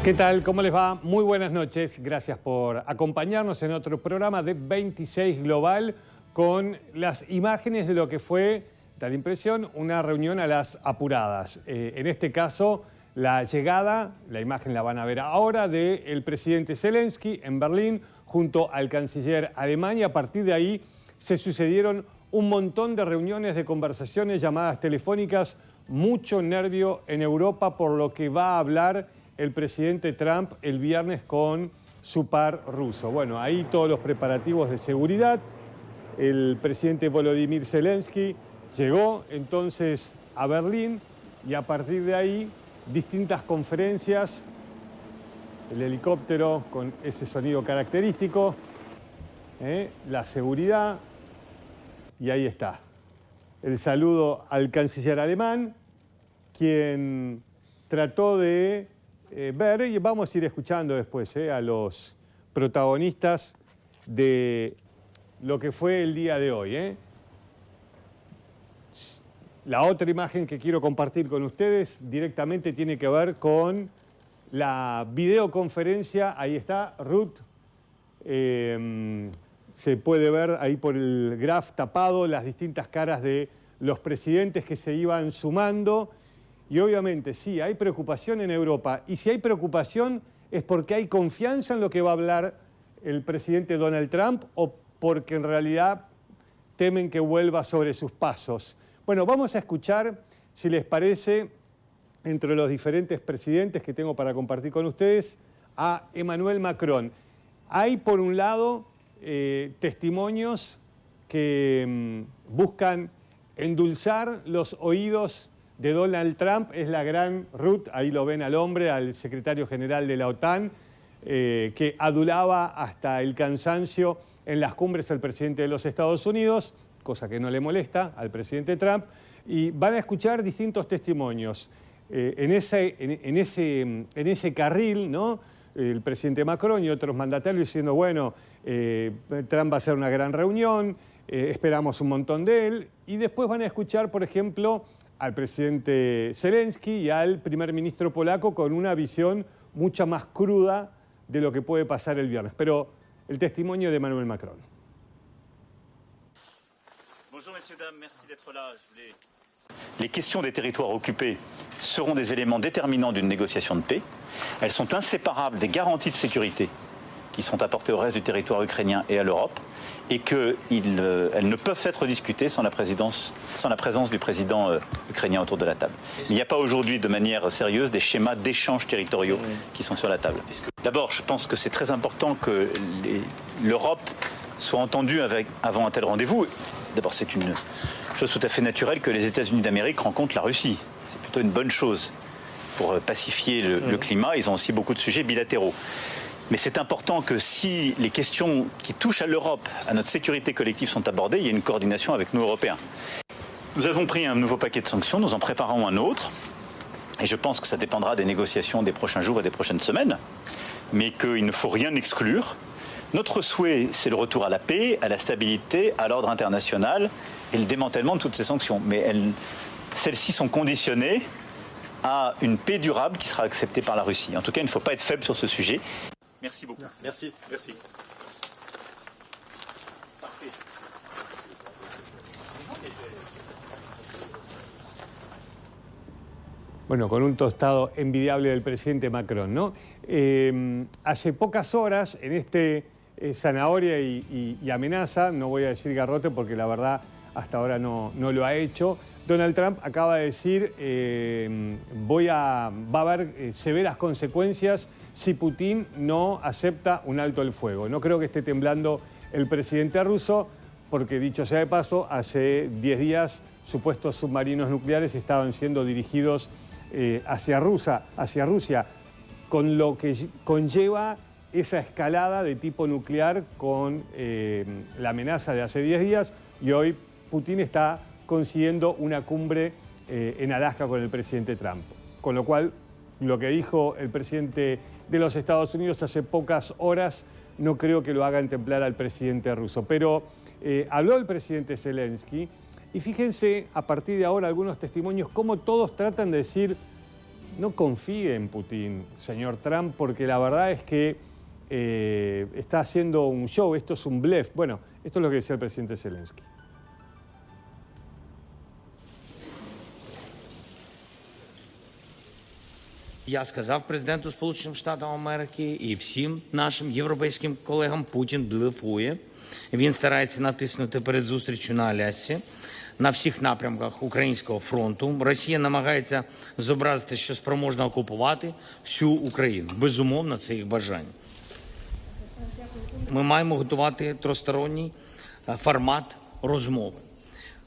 ¿Qué tal? ¿Cómo les va? Muy buenas noches. Gracias por acompañarnos en otro programa de 26 Global con las imágenes de lo que fue, da la impresión, una reunión a las apuradas. En este caso, la llegada, la imagen la van a ver ahora, del presidente Zelensky en Berlín junto al canciller alemán, y a partir de ahí se sucedieron un montón de reuniones, de conversaciones, llamadas telefónicas, mucho nervio en Europa por lo que va a hablar el presidente Trump el viernes con su par ruso. Bueno, ahí todos los preparativos de seguridad. El presidente Volodymyr Zelensky llegó entonces a Berlín y a partir de ahí distintas conferencias, el helicóptero con ese sonido característico, la seguridad, y ahí está. El saludo al canciller alemán, quien trató de ver, y vamos a ir escuchando después a los protagonistas de lo que fue el día de hoy. La otra imagen que quiero compartir con ustedes directamente tiene que ver con la videoconferencia. Ahí está Ruth. Se puede ver ahí por el graph tapado las distintas caras de los presidentes que se iban sumando. Y obviamente sí, hay preocupación en Europa. Y si hay preocupación es porque hay confianza en lo que va a hablar el presidente Donald Trump o porque en realidad temen que vuelva sobre sus pasos. Bueno, vamos a escuchar, si les parece, entre los diferentes presidentes que tengo para compartir con ustedes, a Emmanuel Macron. Hay, por un lado, testimonios que buscan endulzar los oídos de Donald Trump. Es la gran Ruth, ahí lo ven al hombre, al secretario general de la OTAN, que adulaba hasta el cansancio en las cumbres al presidente de los Estados Unidos, cosa que no le molesta al presidente Trump, y van a escuchar distintos testimonios. En ese carril, ¿no?, el presidente Macron y otros mandatarios diciendo, bueno, Trump va a hacer una gran reunión, esperamos un montón de él, y después van a escuchar, por ejemplo, al presidente Zelensky y al primer ministro polaco con una visión mucho más cruda de lo que puede pasar el viernes. Pero el testimonio de Emmanuel Macron. Bonjour messieurs, dames, merci d'être là. Les questions des territoires occupés seront des éléments déterminants d'une négociation de paix. Elles sont inséparables des garanties de sécurité qui sont apportées au reste du territoire ukrainien et à l'Europe, et qu'elles ne peuvent être discutées sans la présence du président ukrainien autour de la table. Il n'y a pas aujourd'hui de manière sérieuse des schémas d'échanges territoriaux qui sont sur la table. D'abord, je pense que c'est très important que l'Europe soit entendue avant un tel rendez-vous. D'abord, c'est une chose tout à fait naturelle que les États-Unis d'Amérique rencontrent la Russie. C'est plutôt une bonne chose pour pacifier le climat. Ils ont aussi beaucoup de sujets bilatéraux. Mais c'est important que si les questions qui touchent à l'Europe, à notre sécurité collective sont abordées, il y ait une coordination avec nous, Européens. Nous avons pris un nouveau paquet de sanctions, nous en préparons un autre. Et je pense que ça dépendra des négociations des prochains jours et des prochaines semaines. Mais qu'il ne faut rien exclure. Notre souhait, c'est le retour à la paix, à la stabilité, à l'ordre international et le démantèlement de toutes ces sanctions. Mais celles-ci sont conditionnées à une paix durable qui sera acceptée par la Russie. En tout cas, il ne faut pas être faible sur ce sujet. Merci beaucoup. Merci. Merci. Parfait. Bueno, con un tostado envidiable del presidente Macron, ¿no? Hace pocas horas, en este zanahoria y amenaza, no voy a decir garrote porque la verdad hasta ahora no lo ha hecho, Donald Trump acaba de decir va a haber severas consecuencias si Putin no acepta un alto el fuego. No creo que esté temblando el presidente ruso porque, dicho sea de paso, hace 10 días supuestos submarinos nucleares estaban siendo dirigidos hacia Rusia, con lo que conlleva esa escalada de tipo nuclear con la amenaza de hace 10 días, y hoy Putin está consiguiendo una cumbre en Alaska con el presidente Trump. Con lo cual, lo que dijo el presidente de los Estados Unidos hace pocas horas no creo que lo hagan templar al presidente ruso. Pero habló el presidente Zelensky y fíjense a partir de ahora algunos testimonios cómo todos tratan de decir no confíe en Putin, señor Trump, porque la verdad es que está haciendo un show, esto es un blef. Bueno, esto es lo que decía el presidente Zelensky. Я сказав президенту Сполучених Штатів Америки і всім нашим європейським колегам: Путін блефує. Він старається натиснути перед зустрічю на Алясці, на всіх напрямках українського фронту. Росія намагається зобразити, що спроможна окупувати всю Україну. Безумовно, це їх бажання. Ми маємо готувати тристоронній формат розмови.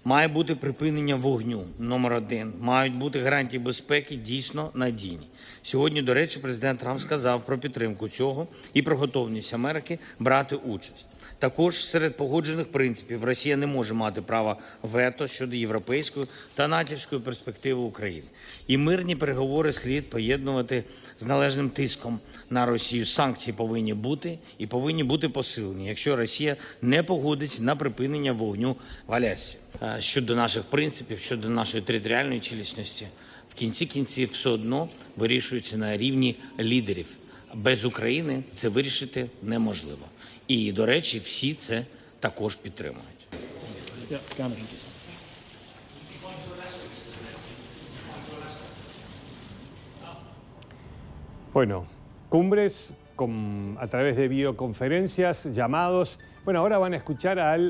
Має бути припинення вогню, номер 1. Мають бути гарантії безпеки дійсно надійні. Сьогодні, до речі, президент Трамп сказав про підтримку цього і про готовність Америки брати участь. Також серед погоджених принципів Росія не може мати права вето щодо європейської та натівської перспективи України. І мирні переговори слід поєднувати з належним тиском на Росію. Санкції повинні бути і повинні бути посилені, якщо Росія не погодиться на припинення вогню в Алясці. Щодо наших принципів, щодо нашої територіальної цілісності, в кінці кінців все одно вирішується на рівні лідерів. Без України це вирішити неможливо. І, до речі, всі це також підтримують. Bueno, cumbres a través de videoconferencias, llamados. Bueno, ahora van a escuchar al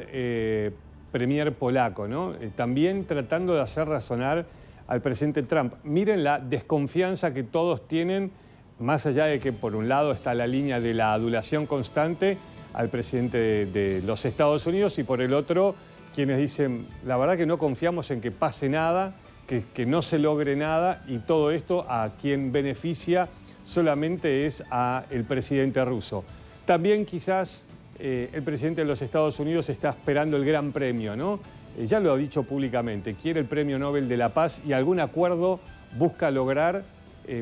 premier polaco, ¿no? También tratando de hacer razonar al presidente Trump. Miren la desconfianza que todos tienen, más allá de que por un lado está la línea de la adulación constante al presidente de los Estados Unidos y por el otro quienes dicen, la verdad que no confiamos en que pase nada, que no se logre nada, y todo esto a quien beneficia solamente es al presidente ruso. También quizás el presidente de los Estados Unidos está esperando el gran premio, ¿no? Ya lo ha dicho públicamente, quiere el premio Nobel de la Paz y algún acuerdo busca lograr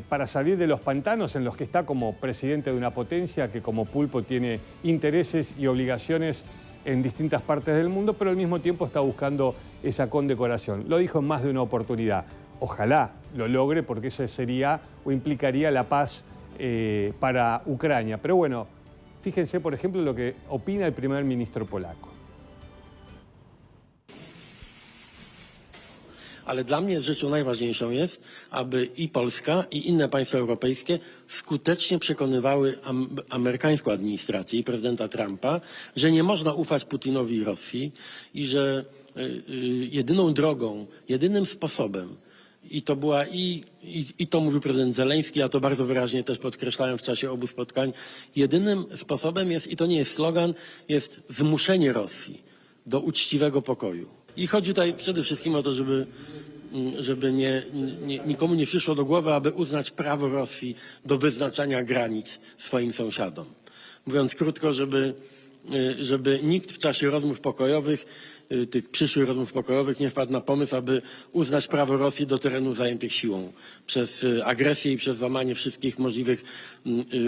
para salir de los pantanos en los que está como presidente de una potencia que como pulpo tiene intereses y obligaciones en distintas partes del mundo, pero al mismo tiempo está buscando esa condecoración. Lo dijo en más de una oportunidad. Ojalá lo logre, porque eso sería o implicaría la paz para Ucrania. Pero bueno, fíjense, por ejemplo, lo que opina el primer ministro polaco. Ale dla mnie rzeczą najważniejszą jest, aby i Polska, i inne państwa europejskie skutecznie przekonywały amerykańską administrację i prezydenta Trumpa, że nie można ufać Putinowi i Rosji i że jedyną drogą, jedynym sposobem, i to była i to mówił prezydent Zeleński, ja to bardzo wyraźnie też podkreślałem w czasie obu spotkań, jedynym sposobem jest, i to nie jest slogan, jest zmuszenie Rosji do uczciwego pokoju. I chodzi tutaj przede wszystkim o to, żeby nikomu nie przyszło do głowy, aby uznać prawo Rosji do wyznaczania granic swoim sąsiadom. Mówiąc krótko, żeby nikt w czasie rozmów pokojowych, tych przyszłych rozmów pokojowych, nie wpadł na pomysł, aby uznać prawo Rosji do terenów zajętych siłą przez agresję i przez łamanie wszystkich możliwych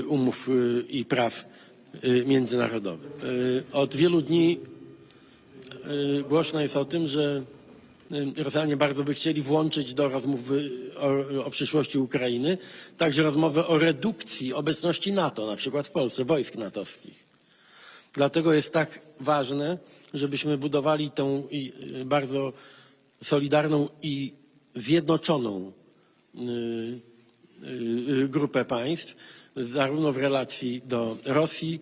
umów i praw międzynarodowych. Od wielu dni głośno jest o tym, że Rosjanie bardzo by chcieli włączyć do rozmów o przyszłości Ukrainy także rozmowę o redukcji obecności NATO, na przykład w Polsce, wojsk natowskich. Dlatego jest tak ważne, żebyśmy budowali tę bardzo solidarną i zjednoczoną grupę państw, zarówno w relacji do Rosji,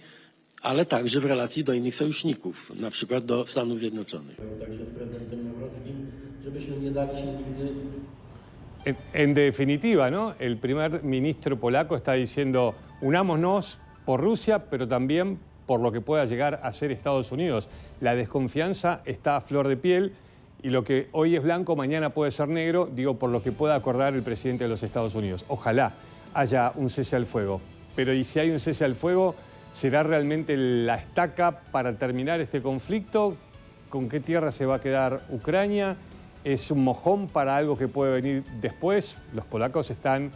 ale także w relacji do innych sojuszników, na przykład do Stanów Zjednoczonych. Także z prezydentem Nawrockim, żebyśmy nie dali się nigdy... En definitiva, ¿no? El primer ministro polaco está diciendo, unámonos por Rusia, pero también por lo que pueda llegar a ser Estados Unidos. La desconfianza está a flor de piel y lo que hoy es blanco, mañana puede ser negro, digo, por lo que pueda acordar el presidente de los Estados Unidos. Ojalá haya un cese al fuego, pero y si hay un cese al fuego, ¿será realmente la estaca para terminar este conflicto? ¿Con qué tierra se va a quedar Ucrania? ¿Es un mojón para algo que puede venir después? Los polacos están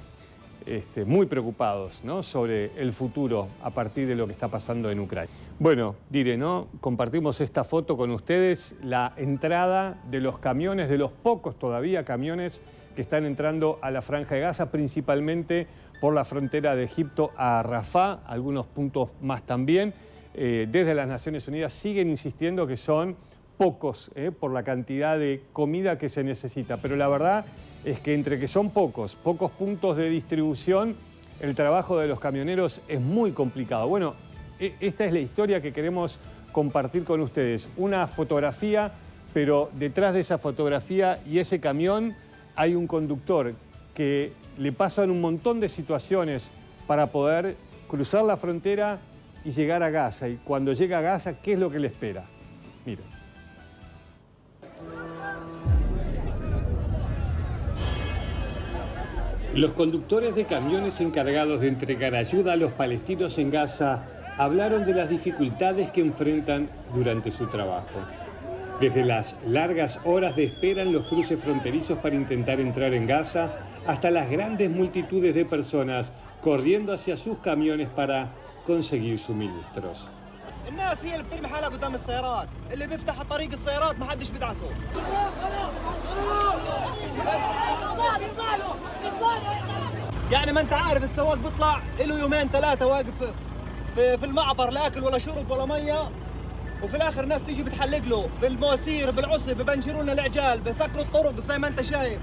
muy preocupados, ¿no?, sobre el futuro a partir de lo que está pasando en Ucrania. Bueno, diré, ¿no? Compartimos esta foto con ustedes, la entrada de los camiones, de los pocos todavía camiones que están entrando a la Franja de Gaza, principalmente por la frontera de Egipto a Rafah, algunos puntos más también. Desde las Naciones Unidas siguen insistiendo que son pocos por la cantidad de comida que se necesita, pero la verdad es que entre que son pocos puntos de distribución, el trabajo de los camioneros es muy complicado. Bueno, esta es la historia que queremos compartir con ustedes. Una fotografía, pero detrás de esa fotografía y ese camión hay un conductor que le pasan un montón de situaciones para poder cruzar la frontera y llegar a Gaza. Y cuando llega a Gaza, ¿qué es lo que le espera? Miren. Los conductores de camiones encargados de entregar ayuda a los palestinos en Gaza hablaron de las dificultades que enfrentan durante su trabajo. Desde las largas horas de espera en los cruces fronterizos para intentar entrar en Gaza, hasta las grandes multitudes de personas corriendo hacia sus camiones para conseguir suministros. الناس هي اللي بترمي حالها قدام السيارات، اللي بيفتح طريق السيارات ما حدش بيدعسه. يعني ما انت عارف السواق بيطلع له يومين ثلاثة واقف في المعبر لا اكل ولا شرب ولا مية، وفي الاخر ناس تيجي بتحلق له بالمواسير بالعصي ببنشروا لنا العجال بسكروا الطرق زي ما انت شايف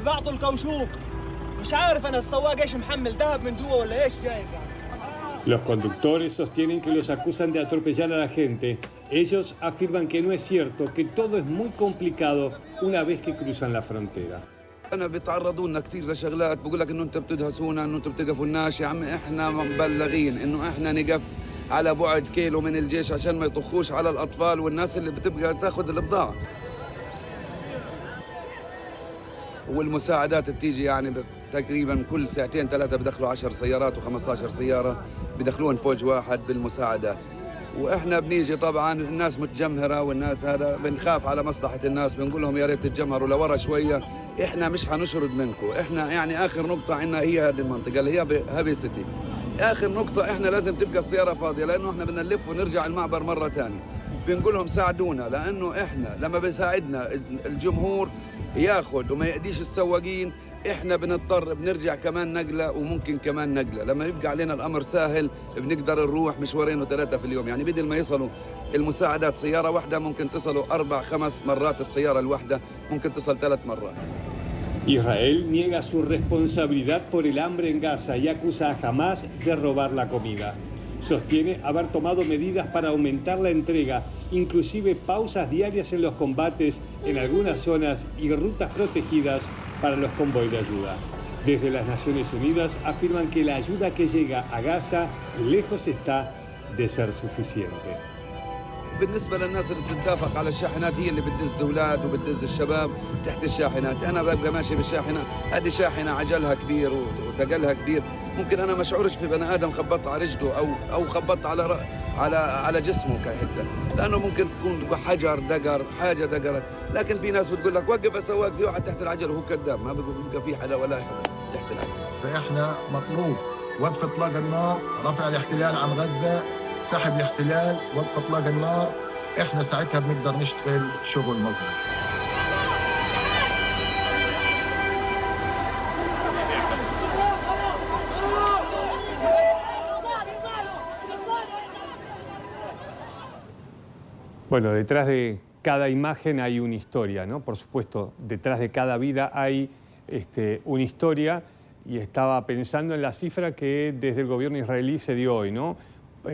ببعطوا الكوشوك. مش عارف انا السواق ايش محمل ذهب من جوا ولا ايش جايب يعني. Los conductores sostienen que los acusan de atropellar a la gente. Ellos afirman que no es cierto, que todo es muy complicado una vez que cruzan la frontera. أنا بيتعرضوا لنا كثير لشغلات بقول لك إنه أنت بتدهسونا إنه أنتم بتقفوا الناس يا عم إحنا مبلغين إنه إحنا نقف على بعد كيلو من الجيش عشان ما يطخوش على الأطفال والناس اللي بتبقى تاخذ البضاعة. والمساعدات بتيجي يعني تقريبا كل ساعتين ثلاثة بدخلوا 10 سيارات و15 سيارة بدخلون فوج واحد بالمساعدة. واحنا بنيجي طبعا الناس متجمهرة والناس هذا بنخاف على مصلحة الناس بنقول لهم يا ريت تتجمهروا لورا شوية احنا مش حنشرد منكم احنا يعني اخر نقطة عندنا هي هذه المنطقة اللي هي هابي سيتي. اخر نقطة احنا لازم تبقى السيارة فاضية لانه احنا بدنا نلف ونرجع المعبر مرة ثانية. بنقول لهم ساعدونا لانه احنا لما بيساعدنا الجمهور ياخذ وما يأديش السواقين احنا بنضطر بنرجع كمان نقله وممكن كمان نقله لما يبقى علينا الامر سهل بنقدر نروح مشوارين وثلاثه في اليوم يعني بدل ما يصلوا المساعدات سياره واحده ممكن تصلوا 4-5 مرات السياره الواحده ممكن تصل 3 مرات. Israel niega su responsabilidad por el hambre en Gaza y acusa a Hamas de robar la comida. Sostiene haber tomado medidas para aumentar la entrega, inclusive pausas diarias en los combates en algunas zonas y rutas protegidas para los convoys de ayuda. Desde las Naciones Unidas afirman que la ayuda que llega a Gaza lejos está de ser suficiente. بالنسبة للناس اللي بتتدافق على الشاحنات هي اللي بتدز الأولاد وبتدز الشباب تحت الشاحنات. أنا ببقى ماشي بالشاحنة هذه شاحنة عجلها كبير وثقلها كبير ممكن أنا ما أشعرش في بني آدم خبطت على رجله أو خبطت على جسمه كحتة لأنه ممكن تكون حجر دقر حاجة دقرت لكن في ناس بتقول لك وقف السواق في واحد تحت العجل وهو كذاب ما بيبقى في حدا ولا حدا تحت العجل. فإحنا مطلوب وقف إطلاق النار رفع الاحتلال عن غزة سحب الاحتلال وقف اطلاق النار احنا ساعتها بنقدر نشتغل شغل مظبوط. Bueno, detrás de cada imagen hay una historia, ¿no? Por supuesto, detrás de cada vida hay una historia y estaba pensando en la cifra que desde el gobierno israelí se dio hoy, ¿no?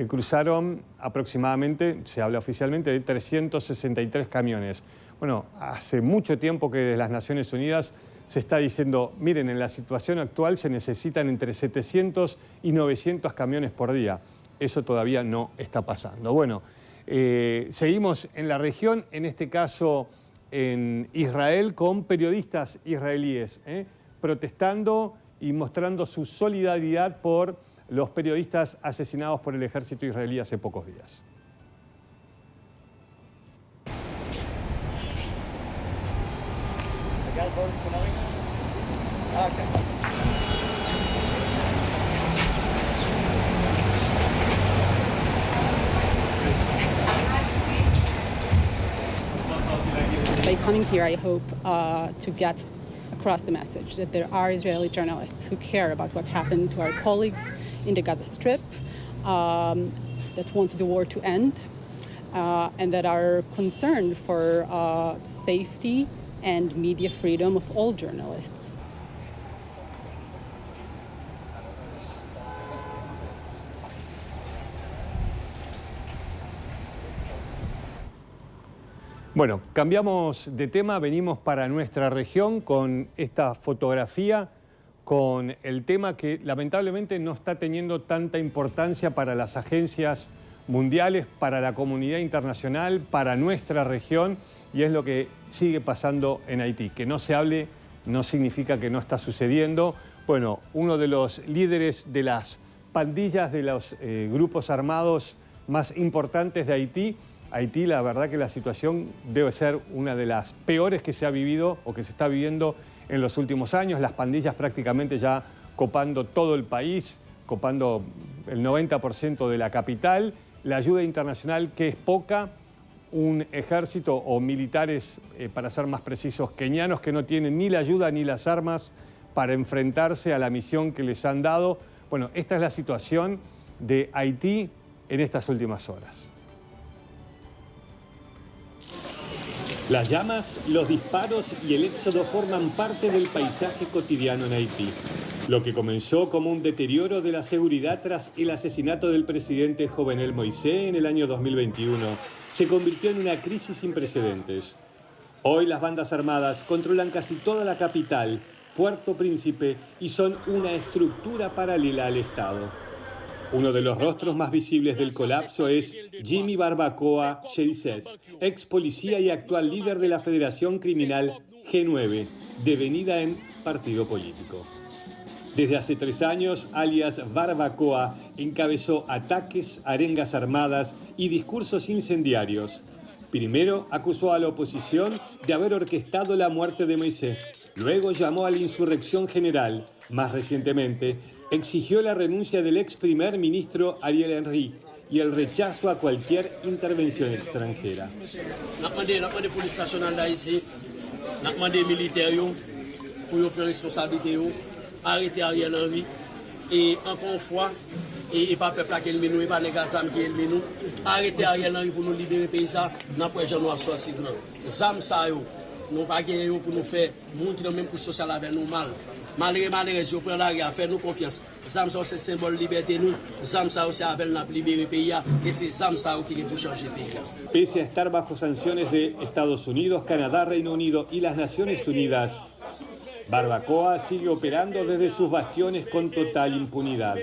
Cruzaron aproximadamente, se habla oficialmente, de 363 camiones. Bueno, hace mucho tiempo que desde las Naciones Unidas se está diciendo, miren, en la situación actual se necesitan entre 700 y 900 camiones por día. Eso todavía no está pasando. Bueno, seguimos en la región, en este caso en Israel, con periodistas israelíes, protestando y mostrando su solidaridad por los periodistas asesinados por el ejército israelí hace pocos días. By coming here, I hope to get across the message that there are Israeli journalists who care about what happened to our colleagues in the Gaza Strip, that want the war to end, and that are concerned for safety and media freedom of all journalists. Bueno, cambiamos de tema, venimos para nuestra región con esta fotografía, con el tema que lamentablemente no está teniendo tanta importancia para las agencias mundiales, para la comunidad internacional, para nuestra región, y es lo que sigue pasando en Haití. Que no se hable no significa que no está sucediendo. Bueno, uno de los líderes de las pandillas, de los grupos armados más importantes de Haití, la verdad que la situación debe ser una de las peores que se ha vivido o que se está viviendo en los últimos años. Las pandillas prácticamente ya copando todo el país, copando el 90% de la capital. La ayuda internacional, que es poca, un ejército o militares, para ser más precisos, kenianos, que no tienen ni la ayuda ni las armas para enfrentarse a la misión que les han dado. Bueno, esta es la situación de Haití en estas últimas horas. Las llamas, los disparos y el éxodo forman parte del paisaje cotidiano en Haití. Lo que comenzó como un deterioro de la seguridad tras el asesinato del presidente Jovenel Moïse en el año 2021 se convirtió en una crisis sin precedentes. Hoy las bandas armadas controlan casi toda la capital, Puerto Príncipe, y son una estructura paralela al Estado. Uno de los rostros más visibles del colapso es Jimmy Barbacoa Cherises, ex policía y actual líder de la Federación Criminal G9, devenida en partido político. Desde hace 3 años, alias Barbacoa encabezó ataques, arengas armadas y discursos incendiarios. Primero acusó a la oposición de haber orquestado la muerte de Moïse. Luego llamó a la insurrección general. Más recientemente, exigió la renuncia del ex primer ministro Ariel Henry y el rechazo a cualquier intervención extranjera. Nous demandons à la police nationale d'Haïti, nous demandons aux militaires pour prendre responsabilité, arrêter Ariel Henry et encore une fois, et pas peuple qui est nous, et pas les Gazam qui est nous, arrêter Ariel Henry pour nous libérer le pays, dans le jour noir sorti grand. Zam ça yo, nous pas gagner pour nous faire monter dans même couche sociale avec nous mal. Malgré je prends la guerre, faire nous confiance. Zam ça c'est symbole de liberté nous, Zam ça aussi avec nous libérer le pays et c'est Zam ça qui est pour changer le pays. Pese a estar bajo sanciones de Estados Unidos, Canadá, Reino Unido y las Naciones Unidas, Barbacoa sigue operando desde sus bastiones con total impunidad.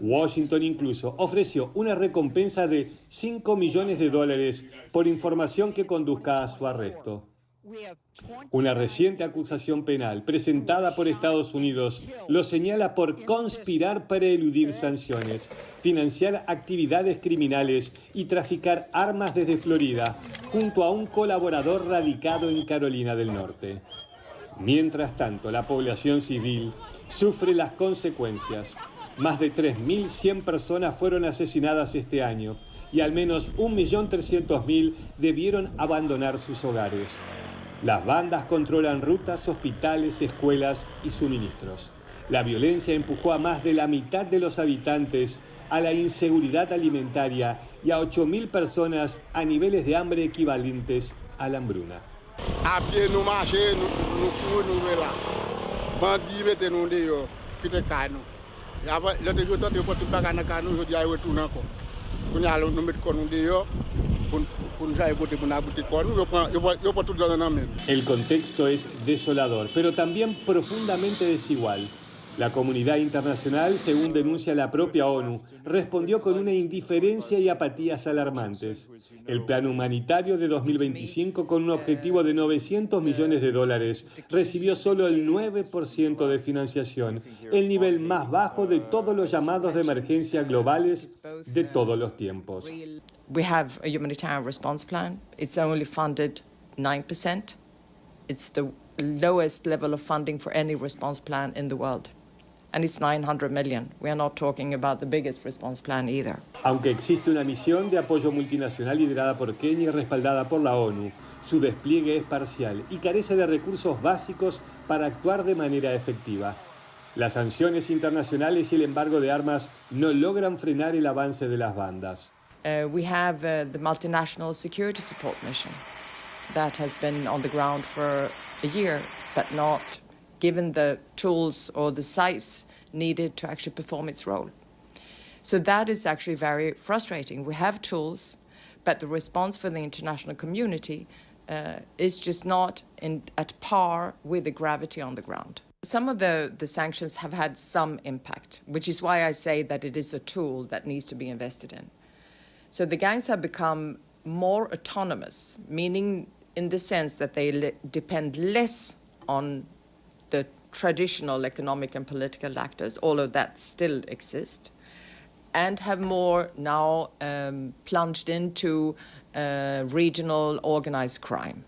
Washington incluso ofreció una recompensa de $5 millones por información que conduzca a su arresto. Una reciente acusación penal presentada por Estados Unidos lo señala por conspirar para eludir sanciones, financiar actividades criminales y traficar armas desde Florida, junto a un colaborador radicado en Carolina del Norte. Mientras tanto, la población civil sufre las consecuencias. Más de 3.100 personas fueron asesinadas este año y al menos 1.300.000 debieron abandonar sus hogares. Las bandas controlan rutas, hospitales, escuelas y suministros. La violencia empujó a más de la mitad de los habitantes a la inseguridad alimentaria y a 8.000 personas a niveles de hambre equivalentes a la hambruna. A pied nous marcher, nous courir, nous là. Bandits mettez nous dehors, quitter cano. Et après, l'autre jour, tu peux tout bagarre dans cano, je dis à retourner encore. Nous allons nous mettre nous dehors. El contexto es desolador, pero también profundamente desigual. La comunidad internacional, según denuncia la propia ONU, respondió con una indiferencia y apatías alarmantes. El plan humanitario de 2025, con un objetivo de $900 millones, recibió solo el 9% de financiación, el nivel más bajo de todos los llamados de emergencia globales de todos los tiempos. We have a humanitarian response plan. It's only funded 9%. It's the lowest level of funding for any response plan in the world. And it's 900 million. We are not talking about the biggest response plan either. Aunque existe una misión de apoyo multinacional liderada por Kenia y respaldada por la ONU, su despliegue es parcial y carece de recursos básicos para actuar de manera efectiva. Las sanciones internacionales y el embargo de armas no logran frenar el avance de las bandas. We have the Multinational Security Support Mission that has been on the ground for a year, but not given the tools or the size needed to actually perform its role. So that is actually very frustrating. We have tools, but the response for the international community is just not at par with the gravity on the ground. Some of the sanctions have had some impact, which is why I say that it is a tool that needs to be invested in. So the gangs have become more autonomous, meaning in the sense that they depend less on the traditional economic and political actors, although that still exist, and have more now plunged into regional organized crime.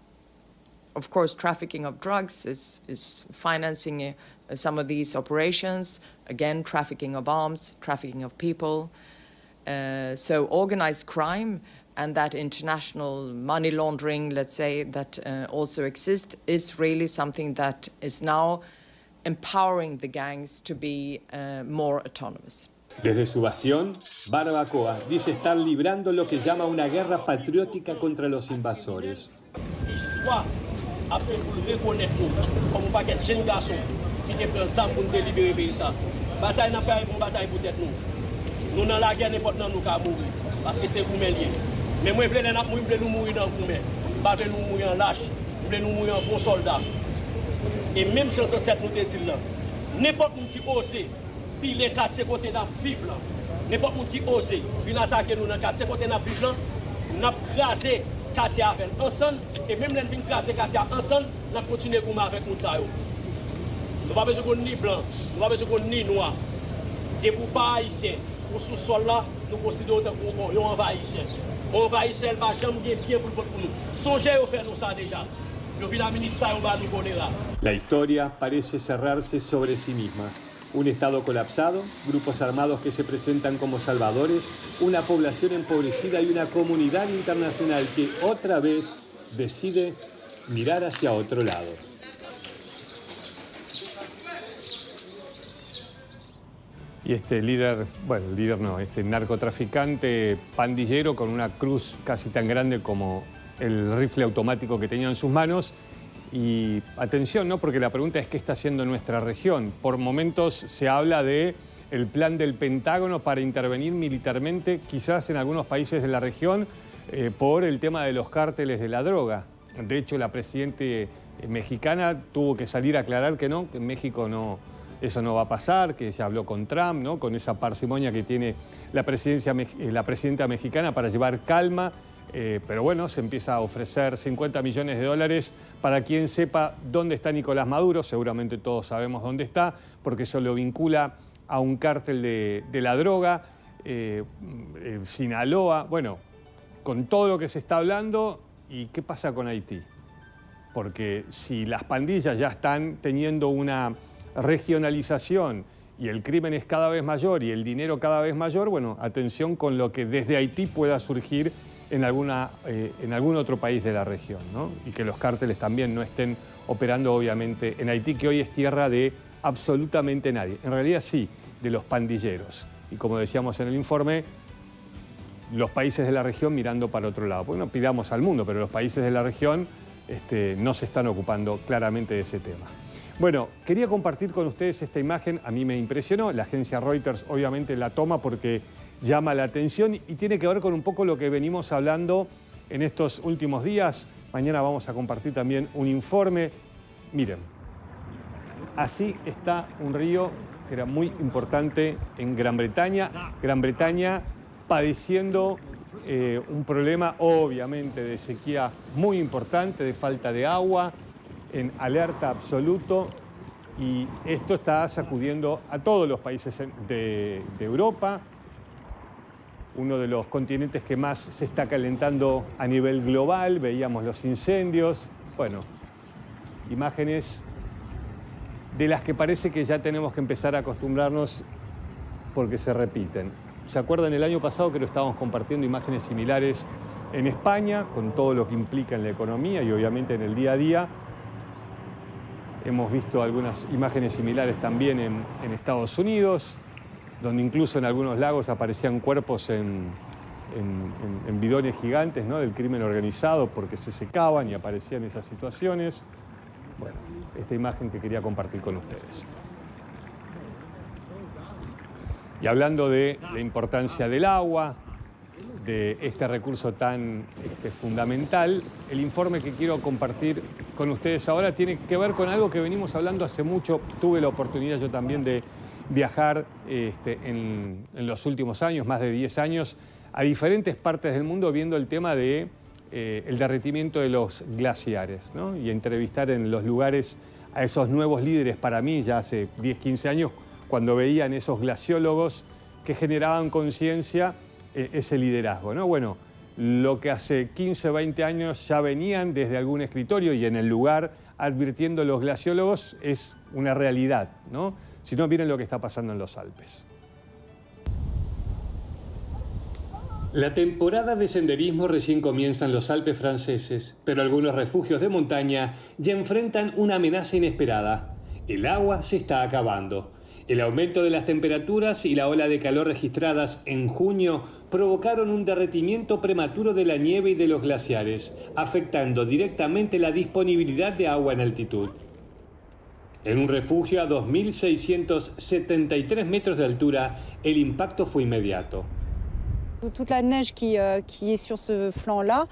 Of course, trafficking of drugs is financing some of these operations. Again, trafficking of arms, trafficking of people. So organized crime and that international money laundering, let's say, that also exists, is really something that is now empowering the gangs to be more autonomous. Desde su bastión, Barbacoa dice estar librando lo que llama una guerra patriótica contra los invasores. Après, pour reconnaître nous comme un paquet de jeunes garçons qui prennent ensemble pour délibérer le pays. Bataille n'a pas une bataille pour tête nous. Nous dans la guerre n'importe nous qu'à mourir parce que c'est vous lié. Mais moi je veux nous mourir dans vous mais pas nous mourir en lâche, je veux nous mourir en bon soldat. Et même si on cette nous dit là, n'importe qui ose puis les 4 côtés dans vivre là. N'importe qui ose puis attaquer nous dans 4 côtés dans vivre là, n'a crasé Katia avec ensemble et même les vins craser Katia ensemble, n'a continuer comme avec nous ça yo. Nous pas besoin qu'on ni blanc, nous pas besoin qu'on ni noir. Et pour pas haïtien, pour sous sol là, nous considérons qu'on envahisseur. Envahisseur va jamais bien pour nous. Songez à faire nous ça déjà. Le village ministère on va nous connaître. La historia parece cerrarse sobre sí misma. Un Estado colapsado, grupos armados que se presentan como salvadores, una población empobrecida y una comunidad internacional que otra vez decide mirar hacia otro lado. Y este líder, bueno, el líder no, este narcotraficante pandillero con una cruz casi tan grande como el rifle automático que tenía en sus manos. Y atención, ¿no? Porque la pregunta es ¿qué está haciendo nuestra región? Por momentos se habla de el plan del Pentágono para intervenir militarmente, quizás en algunos países de la región, por el tema de los cárteles de la droga. De hecho, la presidenta mexicana tuvo que salir a aclarar que no, que en México no, eso no va a pasar, que ella habló con Trump, ¿no? Con esa parsimonia que tiene la presidenta mexicana para llevar calma. Pero bueno, se empieza a ofrecer $50 millones para quien sepa dónde está Nicolás Maduro. Seguramente todos sabemos dónde está, porque eso lo vincula a un cártel de la droga, Sinaloa. Bueno, con todo lo que se está hablando, ¿y qué pasa con Haití? Porque si las pandillas ya están teniendo una regionalización y el crimen es cada vez mayor y el dinero cada vez mayor, bueno, atención con lo que desde Haití pueda surgir en algún otro país de la región, ¿no? Y que los cárteles también no estén operando, obviamente, en Haití, que hoy es tierra de absolutamente nadie. En realidad sí, de los pandilleros. Y como decíamos en el informe, los países de la región mirando para otro lado. Bueno, pidamos al mundo, pero los países de la región no se están ocupando claramente de ese tema. Bueno, quería compartir con ustedes esta imagen. A mí me impresionó. La agencia Reuters obviamente la toma porque llama la atención y tiene que ver con un poco lo que venimos hablando en estos últimos días. Mañana vamos a compartir también un informe. Miren, así está un río que era muy importante en Gran Bretaña. Gran Bretaña padeciendo un problema obviamente de sequía muy importante, de falta de agua, en alerta absoluto. Y esto está sacudiendo a todos los países de Europa. Uno de los continentes que más se está calentando a nivel global. Veíamos los incendios. Bueno, imágenes de las que parece que ya tenemos que empezar a acostumbrarnos porque se repiten. ¿Se acuerdan el año pasado que lo estábamos compartiendo imágenes similares en España, con todo lo que implica en la economía y obviamente en el día a día? Hemos visto algunas imágenes similares también en Estados Unidos, donde incluso en algunos lagos aparecían cuerpos en bidones gigantes, ¿no?, del crimen organizado porque se secaban y aparecían esas situaciones. Bueno, esta imagen que quería compartir con ustedes. Y hablando de la importancia del agua, de este recurso tan fundamental, el informe que quiero compartir con ustedes ahora tiene que ver con algo que venimos hablando hace mucho. Tuve la oportunidad yo también de viajar en los últimos años, más de 10 años, a diferentes partes del mundo viendo el tema de el derretimiento de los glaciares, ¿no? Y entrevistar en los lugares a esos nuevos líderes para mí, ya hace 10, 15 años, cuando veían esos glaciólogos que generaban conciencia, ese liderazgo, ¿no? Bueno, lo que hace 15, 20 años ya venían desde algún escritorio y en el lugar advirtiendo los glaciólogos es una realidad, ¿no? Si no, miren lo que está pasando en los Alpes. La temporada de senderismo recién comienza en los Alpes franceses, pero algunos refugios de montaña ya enfrentan una amenaza inesperada. El agua se está acabando. El aumento de las temperaturas y la ola de calor registradas en junio provocaron un derretimiento prematuro de la nieve y de los glaciares, afectando directamente la disponibilidad de agua en altitud. En un refugio a 2.673 metros de altura, el impacto fue inmediato. Toute la neige qui est sur ce flanc-là,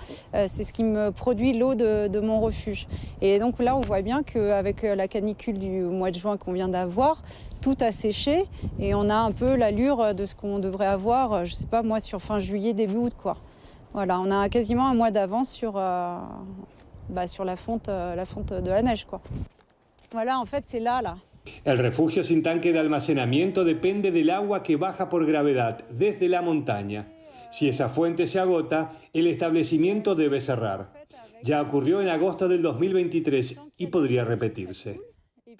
c'est ce qui me produit l'eau de mon refuge. Et donc là, on voit bien qu'avec la canicule du mois de juin qu'on vient d'avoir, tout a séché et on a un peu l'allure de ce qu'on devrait avoir, je sais pas moi, sur fin juillet, début août, quoi. Voilà, on a quasiment un mois d'avance sur la fonte de la neige, quoi. Voilà, en fait, c'est là. El refugio sin tanque de almacenamiento depende del agua que baja por gravedad desde la montaña. Si esa fuente se agota, el establecimiento debe cerrar. Ya ocurrió en agosto del 2023 y podría repetirse.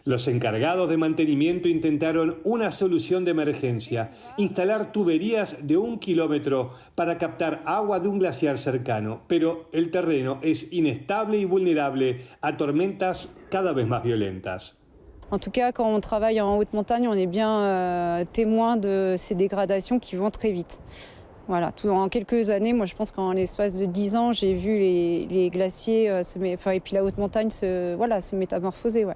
Los encargados de mantenimiento intentaron una solución de emergencia, instalar tuberías de 1 kilómetro para captar agua de un glaciar cercano, pero el terreno es inestable y vulnerable a tormentas cada vez más violentas. En tout cas, quand on travaille en haute montagne, on est bien témoin de ces dégradations qui vont très vite. Voilà, en quelques années, moi je pense qu'en l'espace de 10 ans, j'ai vu les glaciers et puis la haute montagne se métamorphoser. Ouais.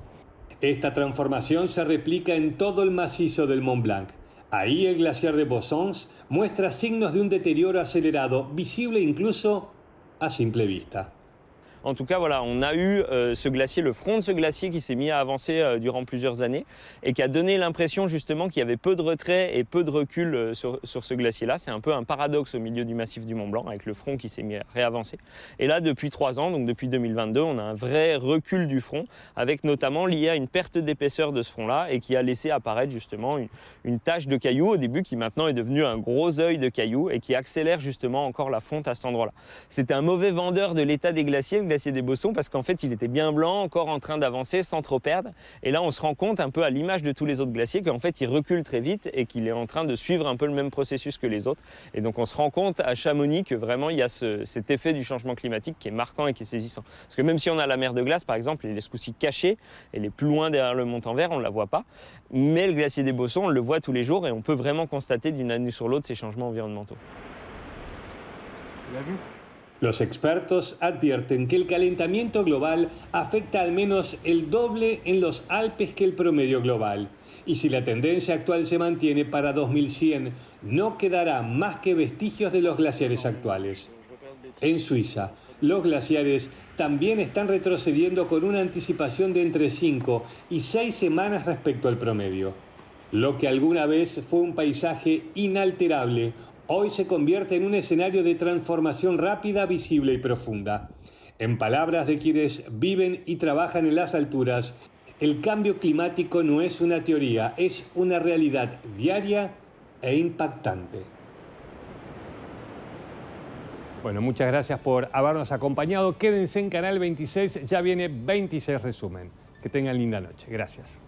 Esta transformación se replica en todo el macizo del Mont Blanc. Ahí el glaciar de Bossons muestra signos de un deterioro acelerado, visible incluso a simple vista. En tout cas, voilà, on a eu ce glacier, le front de ce glacier qui s'est mis à avancer durant plusieurs années et qui a donné l'impression justement qu'il y avait peu de retrait et peu de recul sur ce glacier-là. C'est un peu un paradoxe au milieu du massif du Mont Blanc avec le front qui s'est mis à réavancer. Et là, depuis 3 ans, donc depuis 2022, on a un vrai recul du front avec notamment lié à une perte d'épaisseur de ce front-là et qui a laissé apparaître justement une tache de cailloux au début qui maintenant est devenue un gros œil de cailloux et qui accélère justement encore la fonte à cet endroit-là. C'était un mauvais vendeur de l'état des glaciers, le glacier des Bossons, parce qu'en fait il était bien blanc, encore en train d'avancer sans trop perdre. Et là on se rend compte un peu à l'image de tous les autres glaciers qu'en fait il recule très vite et qu'il est en train de suivre un peu le même processus que les autres. Et donc on se rend compte à Chamonix que vraiment il y a cet effet du changement climatique qui est marquant et qui est saisissant. Parce que même si on a la mer de glace par exemple, elle est ce coup-ci cachée, elle est plus loin derrière le Montanvert, on ne la voit pas. Mais le glacier des Bossons, on le voit tous les jours et on peut vraiment constater d'une année sur l'autre ces changements environnementaux. Tu l'as vu? Los expertos advierten que el calentamiento global afecta al menos el doble en los Alpes que el promedio global. Y si la tendencia actual se mantiene para 2100, no quedará más que vestigios de los glaciares actuales. En Suiza, los glaciares también están retrocediendo con una anticipación de entre 5 y 6 semanas respecto al promedio. Lo que alguna vez fue un paisaje inalterable, hoy se convierte en un escenario de transformación rápida, visible y profunda. En palabras de quienes viven y trabajan en las alturas, el cambio climático no es una teoría, es una realidad diaria e impactante. Bueno, muchas gracias por habernos acompañado. Quédense en Canal 26, ya viene 26 Resumen. Que tengan linda noche. Gracias.